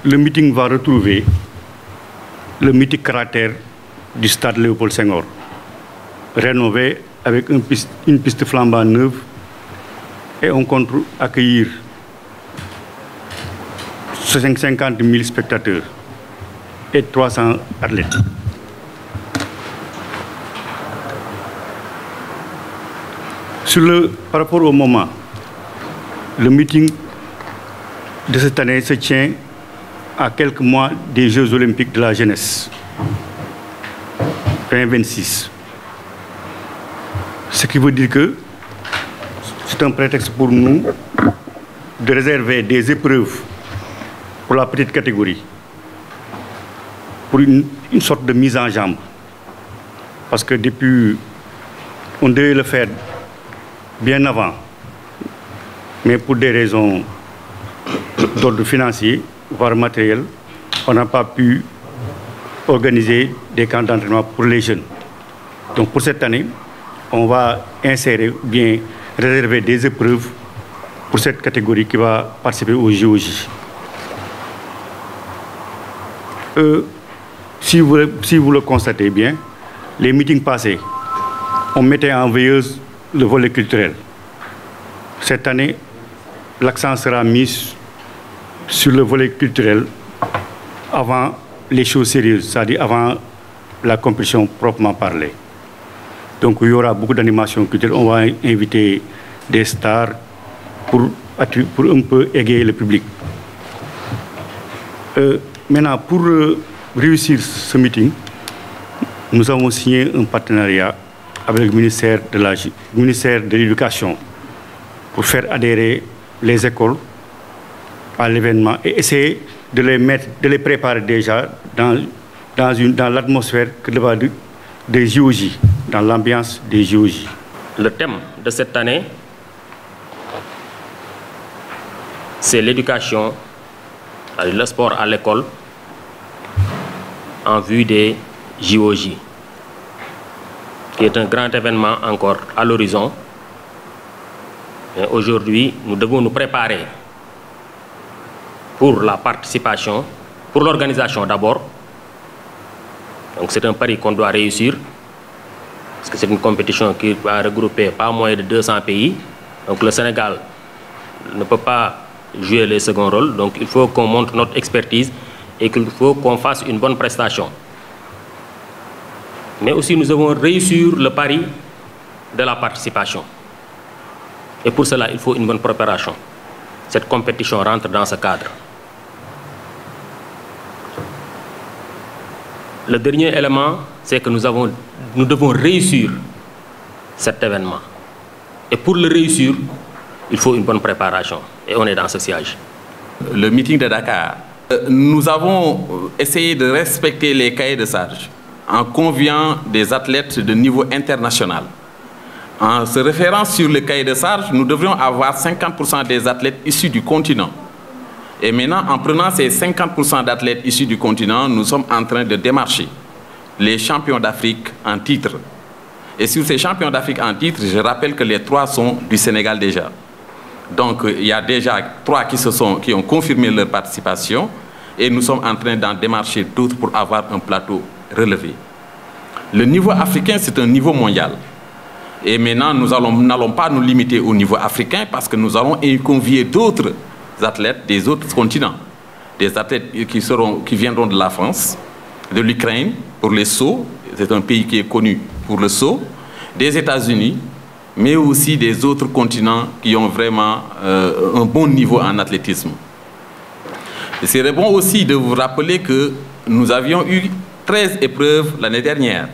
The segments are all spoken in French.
le meeting va retrouver le mythique caractère du stade Léopold Senghor, rénové avec une piste flambant neuve, et on compte accueillir 50 000 spectateurs et 300 athlètes. Par rapport au moment, le meeting de cette année se tient à quelques mois des Jeux olympiques de la jeunesse, 2026. Ce qui veut dire que c'est un prétexte pour nous de réserver des épreuves pour la petite catégorie, pour une sorte de mise en jambe. Parce que depuis, on devait le faire bien avant, mais pour des raisons d'ordre financier, voire matériel, on n'a pas pu organiser des camps d'entraînement pour les jeunes. Donc pour cette année, on va insérer, bien réserver des épreuves pour cette catégorie qui va participer aux JOJ. Si vous le constatez bien, les meetings passés, on mettait en veilleuse le volet culturel. Cette année, l'accent sera mis sur le volet culturel avant les choses sérieuses, c'est-à-dire avant la compétition proprement parlée. Donc il y aura beaucoup d'animations culturelles. On va inviter des stars pour un peu égayer le public. Maintenant, pour réussir ce meeting, nous avons signé un partenariat avec le ministère de l'Éducation pour faire adhérer les écoles à l'événement et essayer de les préparer déjà dans l'atmosphère des JOJ, dans l'ambiance des JOJ. Le thème de cette année, c'est l'éducation, le sport à l'école en vue des JOJ, qui est un grand événement encore à l'horizon. Aujourd'hui, nous devons nous préparer pour la participation, pour l'organisation d'abord. Donc c'est un pari qu'on doit réussir, parce que c'est une compétition qui va regrouper pas moins de 200 pays. Donc le Sénégal ne peut pas jouer les seconds rôles, donc il faut qu'on montre notre expertise et qu'il faut qu'on fasse une bonne prestation. Mais aussi nous devons réussir le pari de la participation. Et pour cela, il faut une bonne préparation. Cette compétition rentre dans ce cadre. Le dernier élément, c'est que nous devons réussir cet événement. Et pour le réussir, il faut une bonne préparation. Et on est dans ce siège. Le meeting de Dakar, nous avons essayé de respecter les cahiers de charges en conviant des athlètes de niveau international. En se référant sur le cahier de charges, nous devrions avoir 50% des athlètes issus du continent. Et maintenant, en prenant ces 50% d'athlètes issus du continent, nous sommes en train de démarcher les champions d'Afrique en titre. Et sur ces champions d'Afrique en titre, je rappelle que les 3 sont du Sénégal déjà. Donc, il y a déjà 3 qui ont confirmé leur participation et nous sommes en train d'en démarcher d'autres pour avoir un plateau relevé. Le niveau africain, c'est un niveau mondial. Et maintenant, nous n'allons pas nous limiter au niveau africain parce que nous allons convier d'autres athlètes des autres continents. Des athlètes qui viendront de la France, de l'Ukraine pour les sauts, c'est un pays qui est connu pour le saut, des États-Unis, mais aussi des autres continents qui ont vraiment un bon niveau en athlétisme. C'est bon aussi de vous rappeler que nous avions eu 13 épreuves l'année dernière.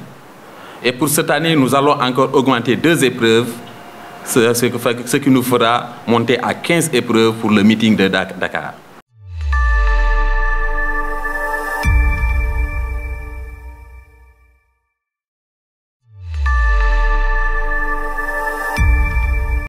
Et pour cette année, nous allons encore augmenter 2 épreuves, ce qui nous fera monter à 15 épreuves pour le meeting de Dakar.